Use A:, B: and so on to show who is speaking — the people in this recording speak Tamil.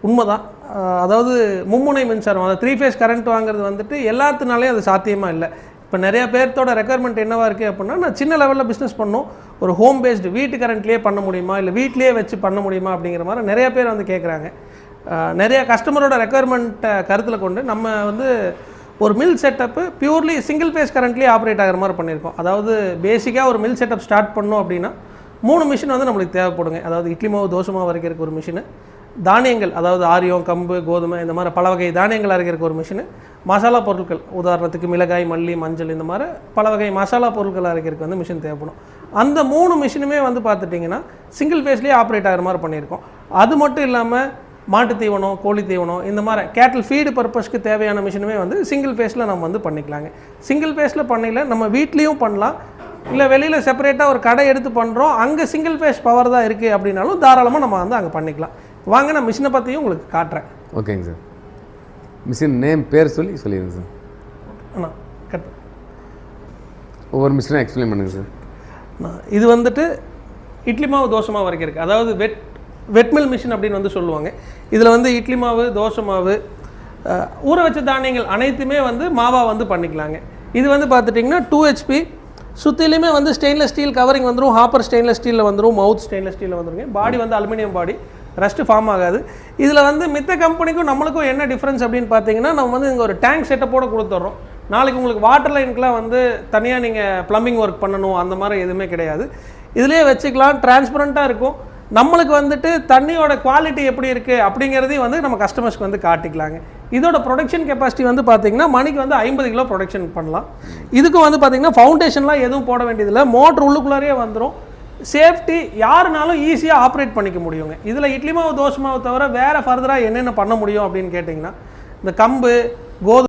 A: உண்மைதான். அதாவது மும்முனை மின்சாரம், அதாவது 3 ஃபேஸ் கரண்ட் வாங்குறது வந்துட்டு எல்லாத்துனாலையும் அது சாத்தியமாக இல்லை. இப்போ நிறைய பேர்த்தோட ரெக்குயர்மெண்ட் என்னவாக இருக்குது அப்படின்னா, நான் சின்ன லெவலில் பிஸ்னஸ் பண்ணணும், ஒரு ஹோம் பேஸ்டு வீட்டு கரண்ட்லேயே பண்ண முடியுமா, இல்லை வீட்லேயே வச்சு பண்ண முடியுமா அப்படிங்கிற மாதிரி நிறைய பேர் வந்து கேட்குறாங்க. நிறைய கஸ்டமரோட ரெக்குயர்மெண்ட்டை கருத்தில் கொண்டு நம்ம வந்து ஒரு mill setup purely single phase கரண்ட்லேயே ஆப்ரேட் ஆகிற மாதிரி பண்ணியிருக்கோம். அதாவது பேசிக்காக ஒரு மில் செட்டப் ஸ்டார்ட் பண்ணோம் அப்படின்னா 3 மிஷின் வந்து நம்மளுக்கு தேவைப்படுங்க. அதாவது இட்லி மாவு, தோசை மாவு அரைக்கிறதுக்கு ஒரு மிஷினு, தானியங்கள் அதாவது ஆரியம், கம்பு, கோதுமை இந்த மாதிரி பல வகை தானியங்கள் அரைக்கிறதுக்கு ஒரு மிஷினு, மசாலா பொருட்கள் உதாரணத்துக்கு மிளகாய், மல்லி, மஞ்சள் இந்த மாதிரி பல வகை மசாலா பொருட்கள் அரைக்கிறதுக்கு வந்து மிஷின் தேவைப்படும். அந்த 3 மிஷினுமே வந்து பார்த்துட்டிங்கன்னா சிங்கிள் ஃபேஸ்லேயே ஆப்ரேட் ஆகிற மாதிரி பண்ணியிருக்கோம். அது மட்டும் இல்லாமல் மாட்டு தீவனம், கோழி தீவனம் இந்த மாதிரி கேட்டில் ஃபீடு பர்பஸ்க்கு தேவையான மிஷினுமே வந்து சிங்கிள் ஃபேஸில் நம்ம வந்து பண்ணிக்கலாங்க. சிங்கிள் ஃபேஸில் பண்ணல நம்ம வீட்லேயும் பண்ணலாம், இல்லை வெளியில் செப்பரேட்டாக ஒரு கடை எடுத்து பண்ணுறோம், அங்கே சிங்கிள் ஃபேஸ் பவர் தான் இருக்குது அப்படின்னாலும் தாராளமாக நம்ம வந்து அங்கே பண்ணிக்கலாம். வாங்க நான் மிஷினை பற்றியும் உங்களுக்கு காட்டுறேன்.
B: ஓகேங்க சார். மிஷின் நேம் பேர் சொல்லிடுங்க சார்.
A: அண்ணா கட்
B: ஒவ்வொரு மிஷினும் எக்ஸ்பிளைன் பண்ணுங்கள் சார்.
A: இது வந்துட்டு இட்லி மாவு, தோசை மாவு வரைக்கும் இருக்குது. அதாவது வெட்மில் மிஷின் அப்படின்னு வந்து சொல்லுவாங்க. இதில் வந்து இட்லி மாவு, தோசை மாவு, ஊற வச்ச தானியங்கள் அனைத்துமே வந்து மாவாக வந்து பண்ணிக்கலாங்க. இது வந்து பார்த்துட்டிங்கன்னா 2 HP, சுற்றிலையுமே வந்து ஸ்டெயின்லெஸ் ஸ்டீல் கவரிங் வந்துடும், ஹாப்பர் ஸ்டெயின்லெஸ் ஸ்டீலில் வந்துடும், மவுத் ஸ்டெயின்லெஸ் ஸ்டீலில் வந்துருங்க. பாடி வந்து அலுமினியம் பாடி, ரஸ்ட்டு ஃபார்ம் ஆகாது. இதில் வந்து மித்த கம்பெனிக்கும் நம்மளுக்கும் என்ன டிஃப்ரென்ஸ் அப்படின்னு பார்த்தீங்கன்னா, நம்ம வந்து இங்கே ஒரு டேங்க் செட்டப்போடு கொடுத்துட்றோம். நாளைக்கு உங்களுக்கு வாட்டர் லைனுக்குலாம் வந்து தனியாக நீங்கள் ப்ளம்பிங் ஒர்க் பண்ணணும் அந்த மாதிரி எதுவுமே கிடையாது. இதிலே வச்சுக்கலாம், டிரான்ஸ்பரண்ட்டாக இருக்கும். நம்மளுக்கு வந்துட்டு தண்ணியோட குவாலிட்டி எப்படி இருக்குது அப்படிங்கிறதையும் வந்து நம்ம கஸ்டமர்ஸ்க்கு வந்து காட்டிக்கலாங்க. இதோட ப்ரொடக்ஷன் கெப்பாசிட்டி வந்து பார்த்திங்கன்னா மணிக்கு வந்து 50 கிலோ ப்ரொடக்ஷன் பண்ணலாம். இதுக்கும் வந்து பார்த்திங்கன்னா ஃபவுண்டேஷன்லாம் எதுவும் போட வேண்டியதில்லை, மோட்ரு உள்ளுக்குள்ளாரே வந்துடும். சேஃப்டி, யாருனாலும் ஈஸியாக ஆப்ரேட் பண்ணிக்க முடியுங்க. இதில் இட்லி மாவு, தோசை மாவு தவிர வேறு ஃபர்தராக என்னென்ன பண்ண முடியும் அப்படின்னு கேட்டிங்கன்னா, இந்த கம்பு, கோதுமை